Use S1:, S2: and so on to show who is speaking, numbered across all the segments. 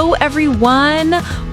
S1: Hello, everyone.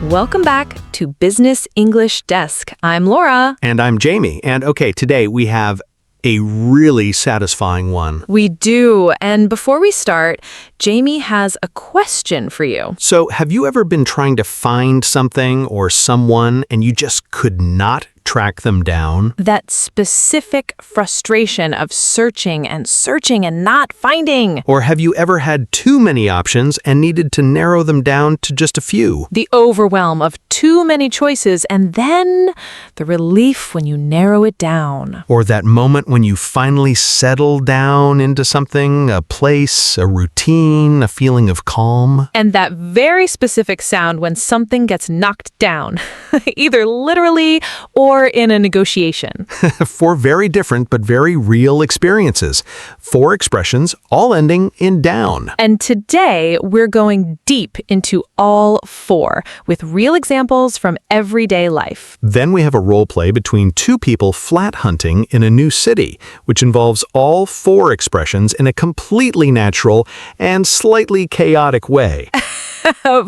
S1: Welcome back to Business English Desk. I'm Laura.
S2: And I'm Jamie. And okay, today we have a really satisfying one.
S1: We do. And before we start, Jamie has a question for you.
S2: So, have you ever been trying to find something or someone and you just could not track them down?
S1: That specific frustration of searching and not finding.
S2: Or have you ever had too many options and needed to narrow them down to just a few?
S1: The overwhelm of too many choices and then the relief when you narrow it down.
S2: Or that moment when you finally settle down into something, a place, a routine, a feeling of calm.
S1: And that very specific sound when something gets knocked down, either literally or in a negotiation.
S2: 4 very different but very real experiences. 4 expressions, all ending in down.
S1: And today, we're going deep into all 4 with real examples from everyday life.
S2: Then we have a role play between 2 people flat hunting in a new city, which involves all 4 expressions in a completely natural and slightly chaotic way.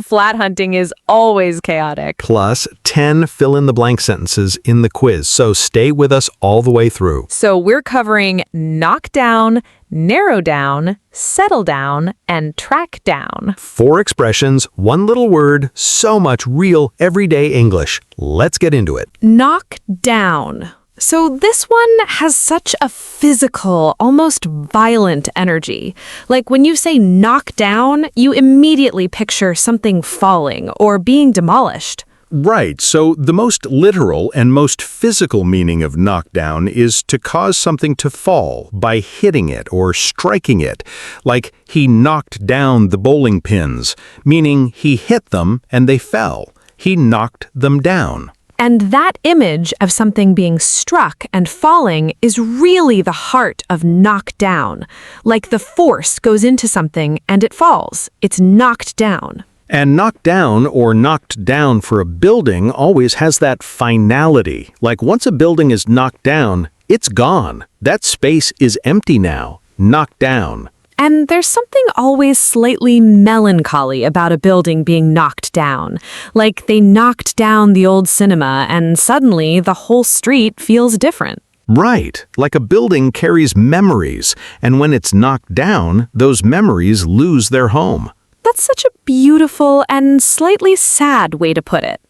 S1: Flat hunting is always chaotic.
S2: Plus 10 fill-in-the-blank sentences in the quiz, so stay with us all the way through.
S1: So we're covering knock down, narrow down, settle down, and track down.
S2: 4 expressions, 1 little word, so much real everyday English. Let's get into it.
S1: Knock down. So this one has such a physical, almost violent energy. Like when you say knock down, you immediately picture something falling or being demolished.
S3: Right, so the most literal and most physical meaning of knockdown is to cause something to fall by hitting it or striking it. Like he knocked down the bowling pins, meaning he hit them and they fell. He knocked them down.
S1: And that image of something being struck and falling is really the heart of knock down. Like the force goes into something and it falls. It's knocked down.
S3: And knocked down or knocked down for a building always has that finality. Like once a building is knocked down, it's gone. That space is empty now. Knocked down.
S1: And there's something always slightly melancholy about a building being knocked down. Like they knocked down the old cinema and suddenly the whole street feels different.
S3: Right, like a building carries memories, and when it's knocked down, those memories lose their home.
S1: That's such a beautiful and slightly sad way to put it.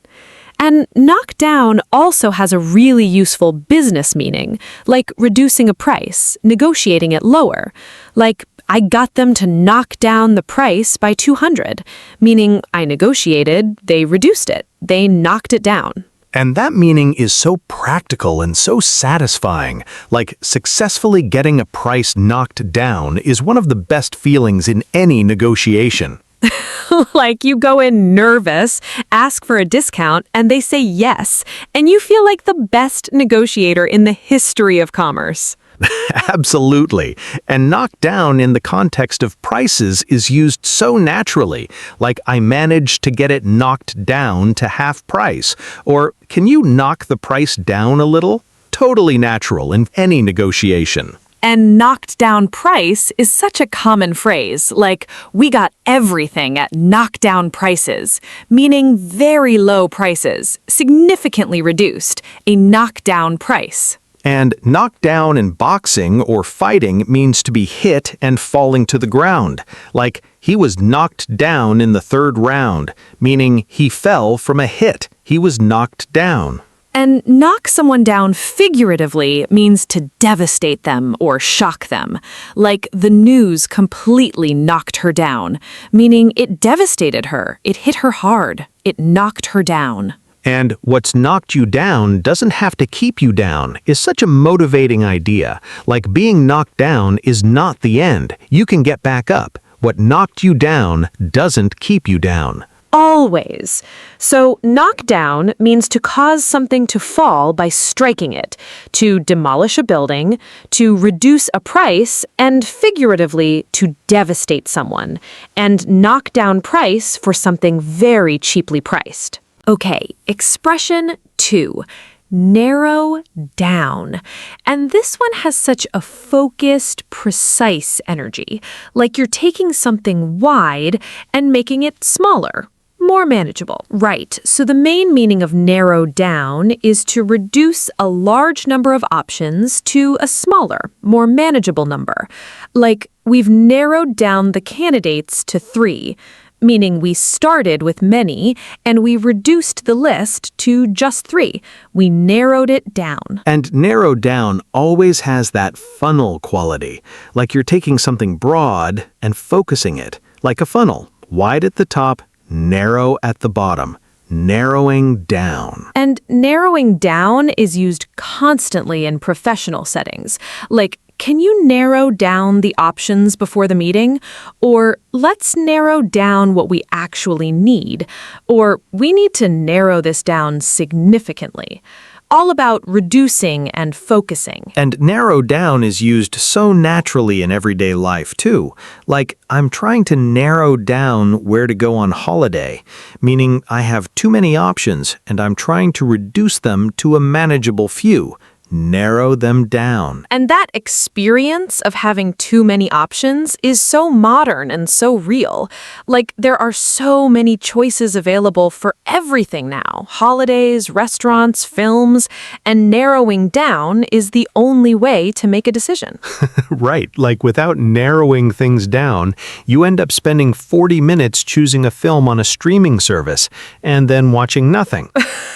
S1: And knock down also has a really useful business meaning, like reducing a price, negotiating it lower. Like, I got them to knock down the price by $200, meaning I negotiated, they reduced it, they knocked it down.
S2: And that meaning is so practical and so satisfying. Like successfully getting a price knocked down is one of the best feelings in any negotiation.
S1: Like you go in nervous, ask for a discount, and they say yes, and you feel like the best negotiator in the history of commerce.
S2: Absolutely. And knocked down in the context of prices is used so naturally. Like I managed to get it knocked down to half price. Or can you knock the price down a little? Totally natural in any negotiation.
S1: And knocked down price is such a common phrase, like we got everything at knockdown prices, meaning very low prices, significantly reduced, a knockdown price.
S2: And knocked down in boxing or fighting means to be hit and falling to the ground. Like he was knocked down in the 3rd round, meaning he fell from a hit. He was knocked down.
S1: And knock someone down figuratively means to devastate them or shock them. Like the news completely knocked her down, meaning it devastated her, it hit her hard, it knocked her down.
S2: And what's knocked you down doesn't have to keep you down is such a motivating idea. Like being knocked down is not the end. You can get back up. What knocked you down doesn't keep you down.
S1: Always. So knock down means to cause something to fall by striking it, to demolish a building, to reduce a price, and figuratively to devastate someone, and knock down price for something very cheaply priced. Okay, expression 2. Narrow down. And this one has such a focused, precise energy, like you're taking something wide and making it smaller. more manageable. Right. So the main meaning of narrow down is to reduce a large number of options to a smaller, more manageable number. Like, we've narrowed down the candidates to 3, meaning we started with many and we reduced the list to just 3. We narrowed it down.
S2: And narrow down always has that funnel quality, like you're taking something broad and focusing it, like a funnel, wide at the top, narrow at the bottom, narrowing down.
S1: And narrowing down is used constantly in professional settings. Like, can you narrow down the options before the meeting? Or let's narrow down what we actually need. Or we need to narrow this down significantly. All about reducing and focusing.
S2: And narrow down is used so naturally in everyday life, too. Like, I'm trying to narrow down where to go on holiday, meaning I have too many options and I'm trying to reduce them to a manageable few. Narrow them down.
S1: And that experience of having too many options is so modern and so real. Like, there are so many choices available for everything now. Holidays, restaurants, films, and narrowing down is the only way to make a decision.
S2: Right, like without narrowing things down, you end up spending 40 minutes choosing a film on a streaming service and then watching nothing.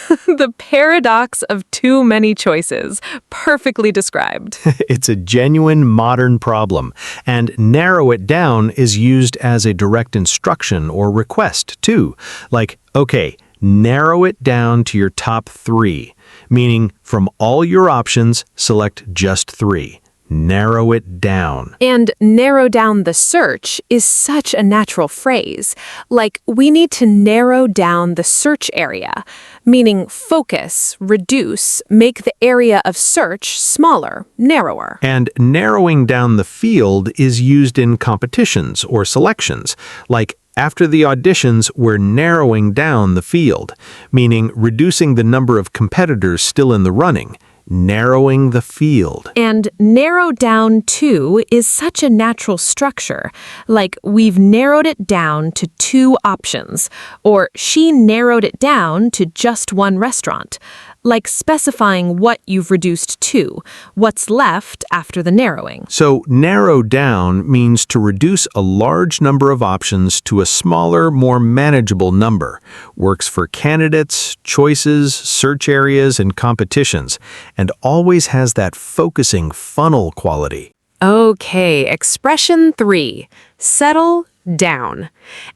S1: The paradox of too many choices. Perfectly described.
S2: It's a genuine modern problem, and narrow it down is used as a direct instruction or request, too. Like, okay, narrow it down to your top 3, meaning from all your options, select just 3. Narrow it down.
S1: And narrow down the search is such a natural phrase. Like, we need to narrow down the search area, meaning focus, reduce, make the area of search smaller, narrower.
S2: And narrowing down the field is used in competitions or selections. Like, after the auditions, we're narrowing down the field, meaning reducing the number of competitors still in the running. Narrowing the field.
S1: And narrow down to is such a natural structure. Like, we've narrowed it down to 2 options, or she narrowed it down to just 1 restaurant. Like specifying what you've reduced to, what's left after the narrowing.
S2: So narrow down means to reduce a large number of options to a smaller, more manageable number. Works for candidates, choices, search areas, and competitions, and always has that focusing funnel quality.
S1: Okay, expression 3, settle down.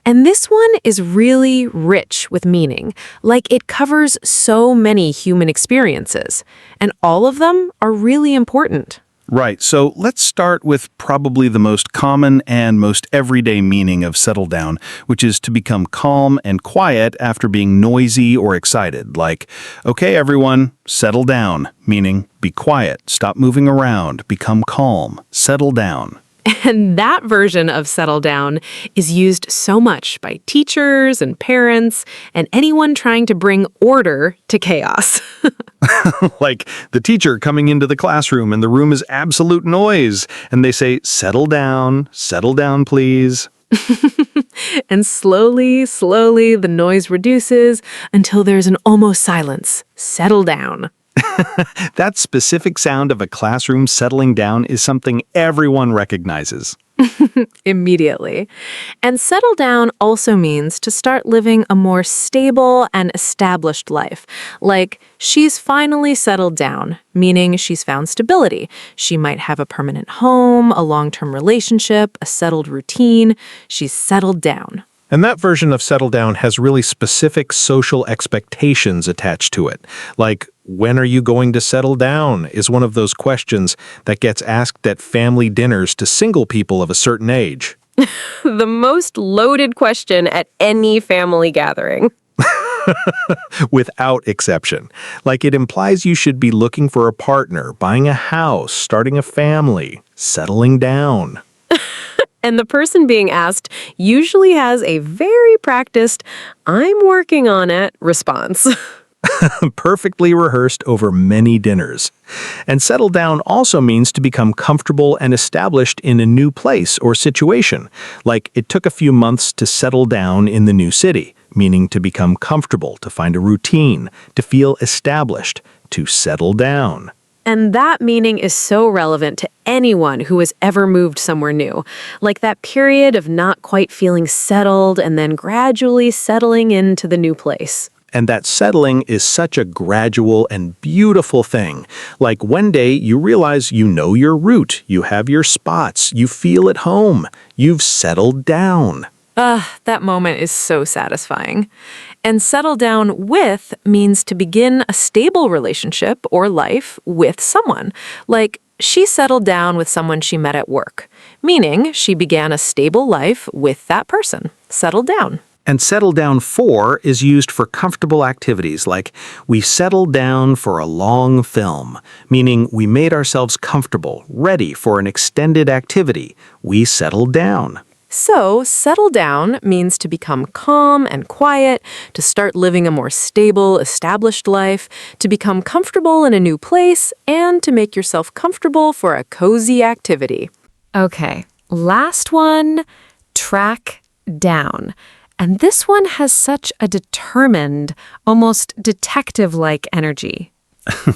S1: And this one is really rich with meaning, like it covers so many human experiences, and all of them are really important.
S3: Right, so let's start with probably the most common and most everyday meaning of settle down, which is to become calm and quiet after being noisy or excited. Like, okay, everyone, settle down, meaning be quiet, stop moving around, become calm, settle down.
S1: And that version of settle down is used so much by teachers and parents and anyone trying to bring order to chaos.
S3: Like the teacher coming into the classroom and the room is absolute noise, and they say, settle down, please.
S1: And slowly, the noise reduces until there's an almost silence. Settle down.
S3: That specific sound of a classroom settling down is something everyone recognizes.
S1: Immediately. And settle down also means to start living a more stable and established life. Like, she's finally settled down, meaning she's found stability. She might have a permanent home, a long-term relationship, a settled routine. She's settled down.
S3: And that version of settle down has really specific social expectations attached to it. Like, when are you going to settle down is one of those questions that gets asked at family dinners to single people of a certain age.
S1: The most loaded question at any family gathering.
S3: Without exception. Like, it implies you should be looking for a partner, buying a house, starting a family, settling down.
S1: And the person being asked usually has a very practiced, "I'm working on it" response.
S3: Perfectly rehearsed over many dinners. And settle down also means to become comfortable and established in a new place or situation. Like, it took a few months to settle down in the new city,
S2: meaning to become comfortable, to find a routine, to feel established, to settle down.
S1: And that meaning is so relevant to anyone who has ever moved somewhere new, like that period of not quite feeling settled and then gradually settling into the new place.
S2: And that settling is such a gradual and beautiful thing. Like one day you realize you know your route, you have your spots, you feel at home, you've settled down.
S1: That moment is so satisfying. And settle down with means to begin a stable relationship or life with someone. Like she settled down with someone she met at work, meaning she began a stable life with that person. Settled down.
S2: And settle down for is used for comfortable activities like we settled down for a long film, meaning we made ourselves comfortable, ready for an extended activity. We settled down.
S1: So, settle down means to become calm and quiet, to start living a more stable, established life, to become comfortable in a new place, and to make yourself comfortable for a cozy activity. Okay, last one, track down. And this one has such a determined, almost detective-like energy.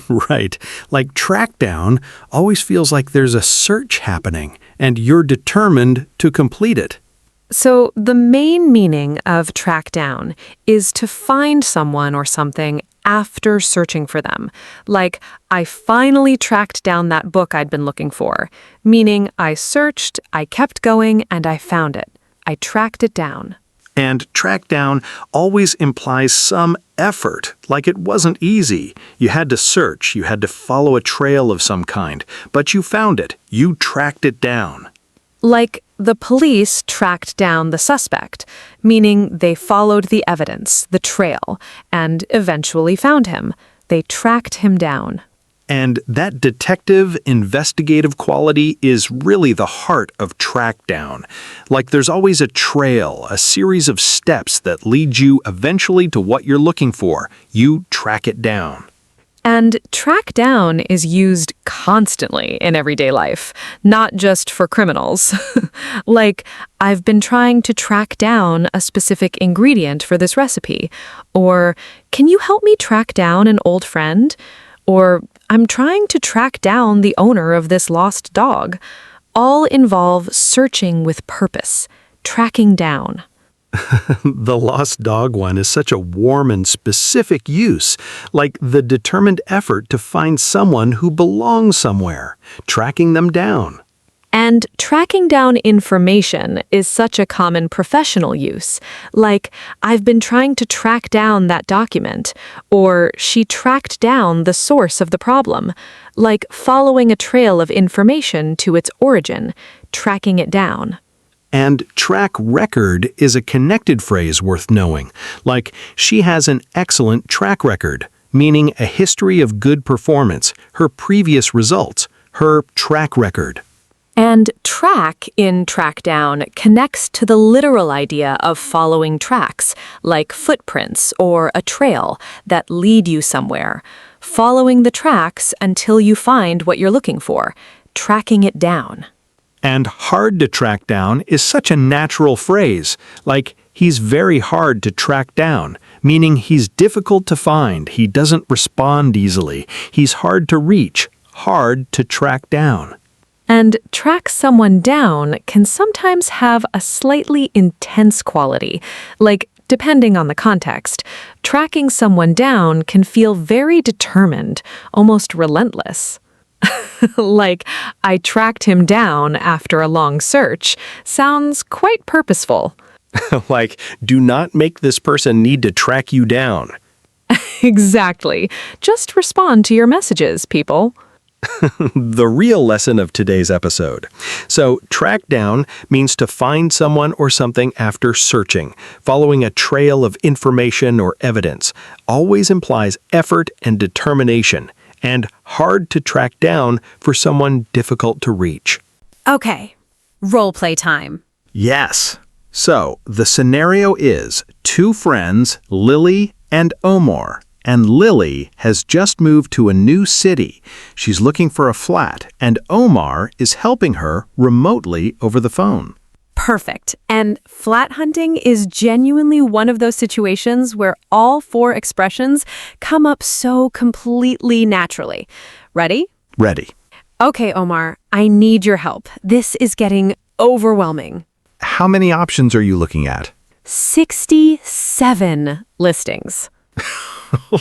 S3: Right. Like track down always feels like there's a search happening, and you're determined to complete it.
S1: So the main meaning of track down is to find someone or something after searching for them. Like, I finally tracked down that book I'd been looking for, meaning I searched, I kept going, and I found it. I tracked it down.
S3: And track down always implies some effort, like it wasn't easy. You had to search, you had to follow a trail of some kind, but you found it. You tracked it down.
S1: Like the police tracked down the suspect, meaning they followed the evidence, the trail, and eventually found him. They tracked him down.
S3: And that detective, investigative quality is really the heart of track down. Like there's always a trail, a series of steps that lead you eventually to what you're looking for. You track it down.
S1: And track down is used constantly in everyday life, not just for criminals. Like, I've been trying to track down a specific ingredient for this recipe. Or, can you help me track down an old friend? Or, I'm trying to track down the owner of this lost dog. All involve searching with purpose, tracking down.
S3: The lost dog one is such a warm and specific use, like the determined effort to find someone who belongs somewhere, tracking them down.
S1: And tracking down information is such a common professional use, like, I've been trying to track down that document, or she tracked down the source of the problem, like following a trail of information to its origin, tracking it down.
S3: And track record is a connected phrase worth knowing, like she has an excellent track record, meaning a history of good performance, her previous results, her track record.
S1: And track in track down connects to the literal idea of following tracks, like footprints or a trail that lead you somewhere, following the tracks until you find what you're looking for, tracking it down.
S3: And hard to track down is such a natural phrase, like he's very hard to track down, meaning he's difficult to find, he doesn't respond easily, he's hard to reach, hard to track down.
S1: And track someone down can sometimes have a slightly intense quality, like, depending on the context, tracking someone down can feel very determined, almost relentless. Like, I tracked him down after a long search, sounds quite purposeful.
S3: Like, do not make this person need to track you down.
S1: Exactly. Just respond to your messages, people.
S3: The real lesson of today's episode. So, track down means to find someone or something after searching, following a trail of information or evidence. Always implies effort and determination, and hard to track down for someone difficult to reach.
S4: Okay, roleplay time.
S3: Yes. So, the scenario is two friends, Lily and Omar. And Lily has just moved to a new city. She's looking for a flat, and Omar is helping her remotely over the phone.
S4: Perfect. And flat hunting is genuinely one of those situations where all 4 expressions come up so completely naturally. Ready?
S2: Ready.
S4: Okay, Omar, I need your help. This is getting overwhelming.
S2: How many options are you looking at?
S4: 67 listings.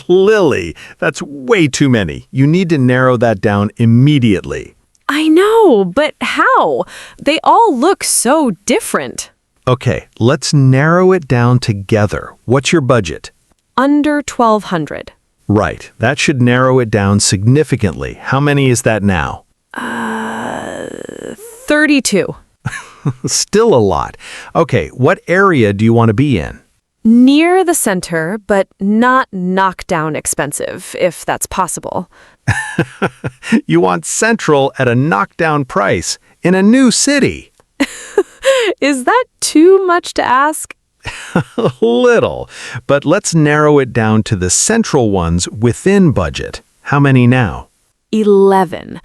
S2: Lily, that's way too many. You need to narrow that down immediately.
S4: I know, but how? They all look so different.
S2: Okay, let's narrow it down together. What's your budget?
S4: Under 1,200.
S2: Right, that should narrow it down significantly. How many is that now?
S4: 32.
S2: Still a lot. Okay, what area do you want to be in?
S4: Near the center, but not knockdown expensive, if that's possible.
S2: You want central at a knockdown price in a new city.
S4: Is that too much to ask?
S2: A little, but let's narrow it down to the central ones within budget. How many now?
S4: 11.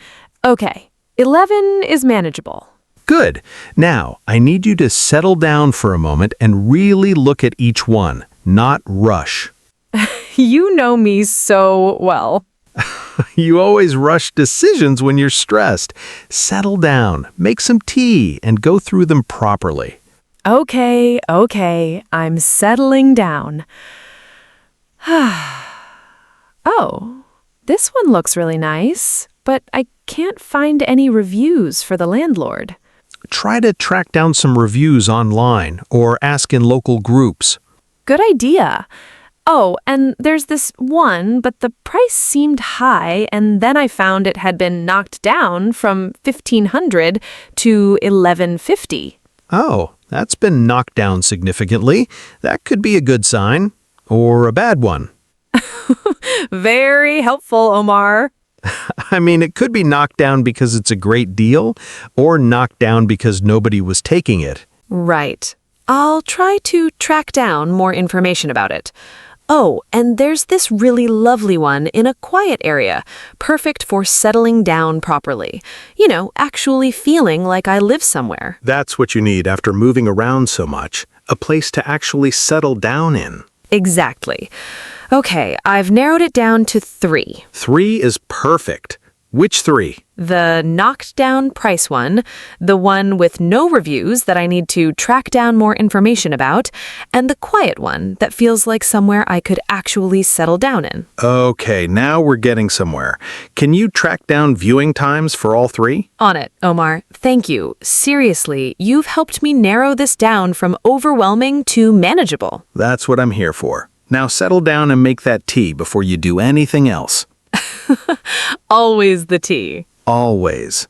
S4: Okay, 11 is manageable.
S2: Good. Now, I need you to settle down for a moment and really look at each one, not rush.
S4: You know me so well.
S2: You always rush decisions when you're stressed. Settle down, make some tea, and go through them properly.
S4: Okay, I'm settling down. Oh, this one looks really nice, but I can't find any reviews for the landlord.
S2: Try to track down some reviews online or ask in local groups.
S4: Good idea. Oh, and there's this one, but the price seemed high, and then I found it had been knocked down from $1,500 to $1,150.
S2: Oh, that's been knocked down significantly. That could be a good sign. Or a bad one.
S4: Very helpful, Omar.
S2: I mean, it could be knocked down because it's a great deal, or knocked down because nobody was taking it.
S1: Right. I'll try to track down more information about it. Oh, and there's this really lovely one in a quiet area, perfect for settling down properly. You know, actually feeling like I live somewhere.
S2: That's what you need after moving around so much. A place to actually settle down in.
S1: Exactly. Okay, I've narrowed it down to 3.
S2: 3 is perfect. Which 3?
S1: The knocked down price one, the one with no reviews that I need to track down more information about, and the quiet one that feels like somewhere I could actually settle down in.
S2: Okay, now we're getting somewhere. Can you track down viewing times for all 3?
S1: On it, Omar. Thank you. Seriously, you've helped me narrow this down from overwhelming to manageable.
S2: That's what I'm here for. Now settle down and make that tea before you do anything else.
S1: Always the tea.
S2: Always.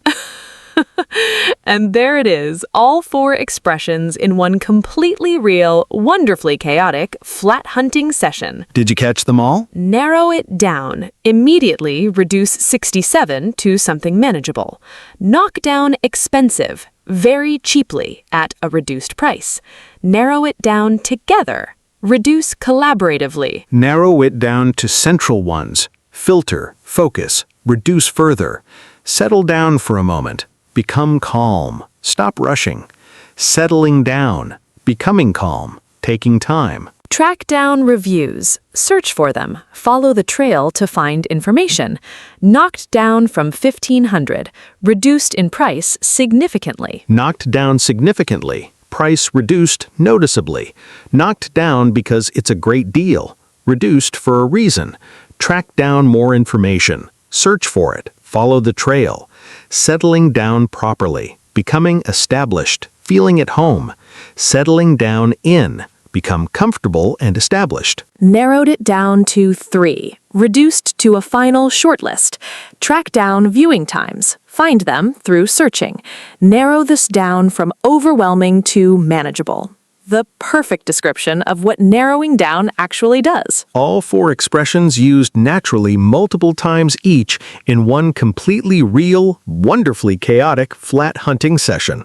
S1: And there it is, all 4 expressions in one completely real, wonderfully chaotic, flat hunting session.
S2: Did you catch them all?
S1: Narrow it down. Immediately reduce 67 to something manageable. Knock down expensive, very cheaply at a reduced price. Narrow it down together. Reduce collaboratively.
S2: Narrow it down to central ones. Filter, focus, reduce further. Settle down for a moment. Become calm. Stop rushing. Settling down. Becoming calm. Taking time.
S1: Track down reviews. Search for them. Follow the trail to find information. Knocked down from $1,500. Reduced in price significantly.
S2: Knocked down significantly. Price reduced noticeably. Knocked down because it's a great deal. Reduced for a reason. Track down more information. Search for it. Follow the trail. Settling down properly. Becoming established. Feeling at home. Settling down in. Become comfortable and established.
S1: Narrowed it down to 3. Reduced to a final shortlist. Track down viewing times. Find them through searching. Narrow this down from overwhelming to manageable. The perfect description of what narrowing down actually does.
S2: All 4 expressions used naturally multiple times each in one completely real, wonderfully chaotic flat hunting session.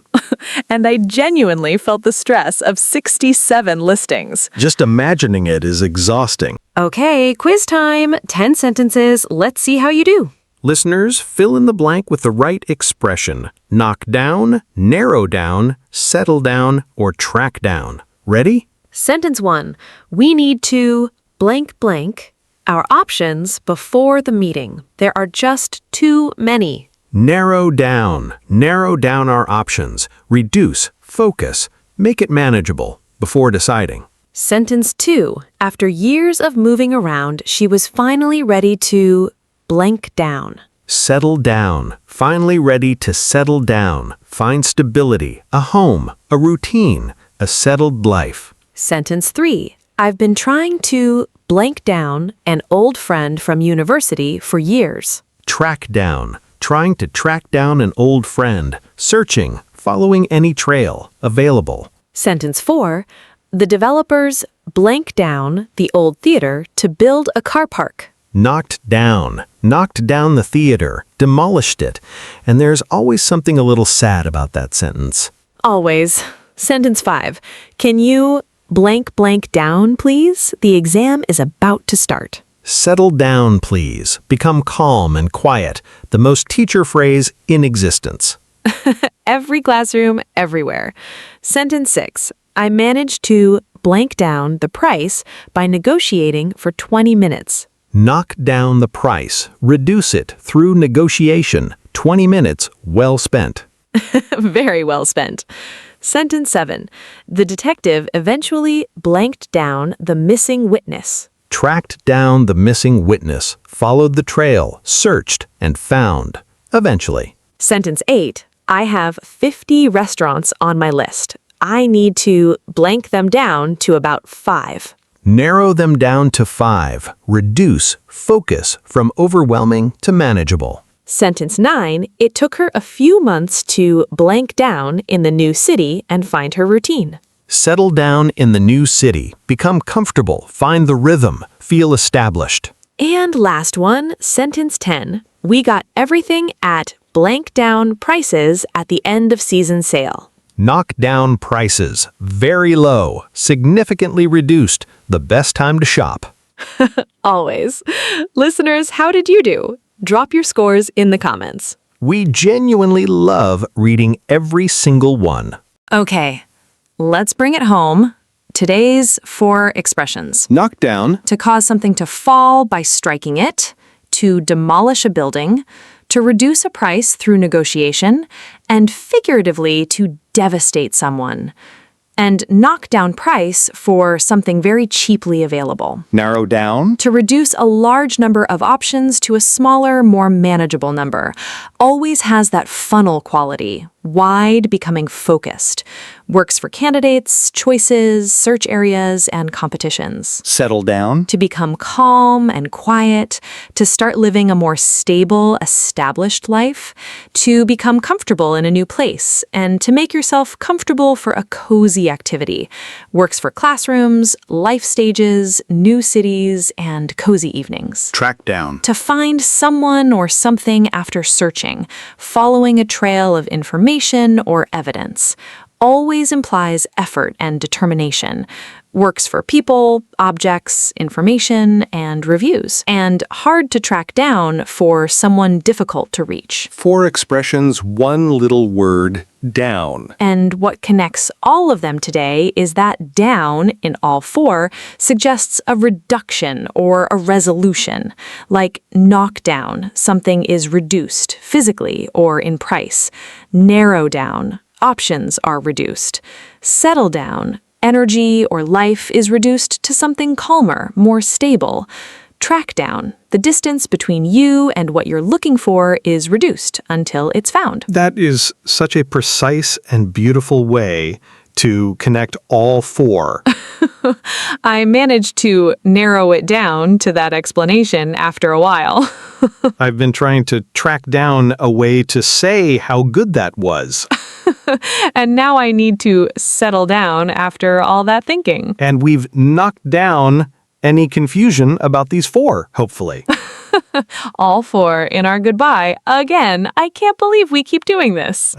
S1: And I genuinely felt the stress of 67 listings.
S2: Just imagining it is exhausting.
S1: Okay, quiz time. 10 sentences. Let's see how you do.
S2: Listeners, fill in the blank with the right expression. Knock down, narrow down, settle down, or track down. Ready?
S1: Sentence 1. We need to blank blank our options before the meeting. There are just too many.
S2: Narrow down our options. Reduce, focus, make it manageable before deciding.
S1: Sentence 2. After years of moving around, she was finally ready to blank down.
S2: Settle down, finally ready to settle down. Find stability, a home, a routine, a settled life.
S1: Sentence 3. I've been trying to blank down an old friend from university for years.
S2: Track down, trying to track down an old friend. Searching, following any trail available.
S1: Sentence 4. The developers blank down the old theater to build a car park.
S2: Knocked down the theater, demolished it. And there's always something a little sad about that sentence.
S1: Always. Sentence 5. Can you blank blank down, please? The exam is about to start.
S2: Settle down, please. Become calm and quiet. The most teacher phrase in existence.
S1: Every classroom, everywhere. Sentence 6. I managed to blank down the price by negotiating for 20 minutes.
S2: Knock down the price. Reduce it through negotiation. 20 minutes well spent.
S1: Very well spent. Sentence 7. The detective eventually blanked down the missing witness.
S2: Tracked down the missing witness. Followed the trail. Searched and found. Eventually.
S1: Sentence 8. I have 50 restaurants on my list. I need to blank them down to about 5.
S2: Narrow them down to 5. Reduce, focus from overwhelming to manageable.
S1: Sentence 9. It took her a few months to blank down in the new city and find her routine.
S2: Settle down in the new city. Become comfortable. Find the rhythm. Feel established.
S1: And last one, sentence 10. We got everything at blank down prices at the end of season sale.
S2: Knock down prices. Very low. Significantly reduced. The best time to shop.
S1: Always. Listeners, how did you do? Drop your scores in the comments.
S2: We genuinely love reading every single one.
S1: Okay, let's bring it home. Today's 4 expressions.
S3: Knock down,
S1: To cause something to fall by striking it, to demolish a building, to reduce a price through negotiation, and figuratively to devastate someone. And knock down price for something very cheaply available.
S3: narrow down,
S1: To reduce a large number of options to a smaller, more manageable number. Always has that funnel quality, wide becoming focused. Works for candidates, choices, search areas, and competitions.
S3: settle down,
S1: To become calm and quiet, to start living a more stable, established life, to become comfortable in a new place, and to make yourself comfortable for a cozy activity. Works for classrooms, life stages, new cities, and cozy evenings.
S3: track down,
S1: To find someone or something after searching, following a trail of information or evidence. Always implies effort and determination. Works for people, objects, information, and reviews. And hard to track down for someone difficult to reach.
S3: 4 expressions, 1 little word, down.
S1: And what connects all of them today is that down in all 4 suggests a reduction or a resolution. Like knock down, something is reduced physically or in price. Narrow down, options are reduced. Settle down, energy or life is reduced to something calmer, more stable. Track down, the distance between you and what you're looking for is reduced until it's found.
S2: That is such a precise and beautiful way to connect all 4.
S1: I managed to narrow it down to that explanation after a while.
S2: I've been trying to track down a way to say how good that was.
S1: And now I need to settle down after all that thinking.
S2: And we've knocked down any confusion about these 4, hopefully.
S1: All 4 in our goodbye. Again, I can't believe we keep doing this.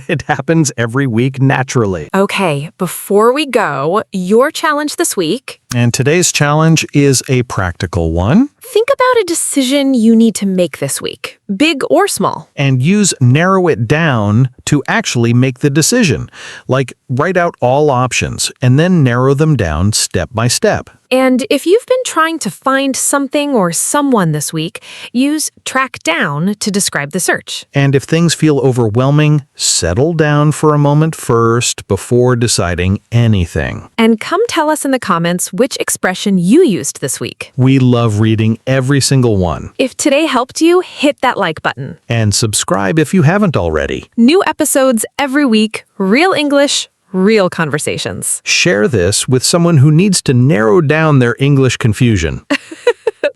S2: It happens every week naturally.
S1: Okay, before we go, your challenge this week
S3: And today's challenge is a practical one.
S1: Think about a decision you need to make this week, big or small.
S3: And use narrow it down to actually make the decision. Like write out all options and then narrow them down step by step.
S1: And if you've been trying to find something or someone this week, use track down to describe the search.
S3: And if things feel overwhelming, settle down for a moment first before deciding anything.
S1: And come tell us in the comments which expression you used this week.
S3: We love reading every single one.
S1: If today helped you, hit that like button.
S3: And subscribe if you haven't already.
S1: New episodes every week, real English, real conversations.
S3: Share this with someone who needs to narrow down their English confusion.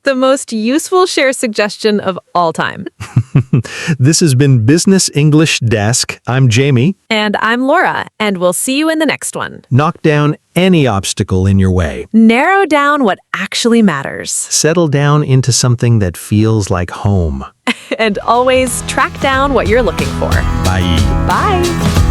S1: The most useful share suggestion of all time.
S3: This has been Business English Desk. I'm Jamie.
S1: And I'm Laura, and we'll see you in the next one.
S3: Knock down any obstacle in your way.
S1: Narrow down what actually matters.
S3: Settle down into something that feels like home.
S1: And always track down what you're looking for.
S3: Bye.
S1: Bye.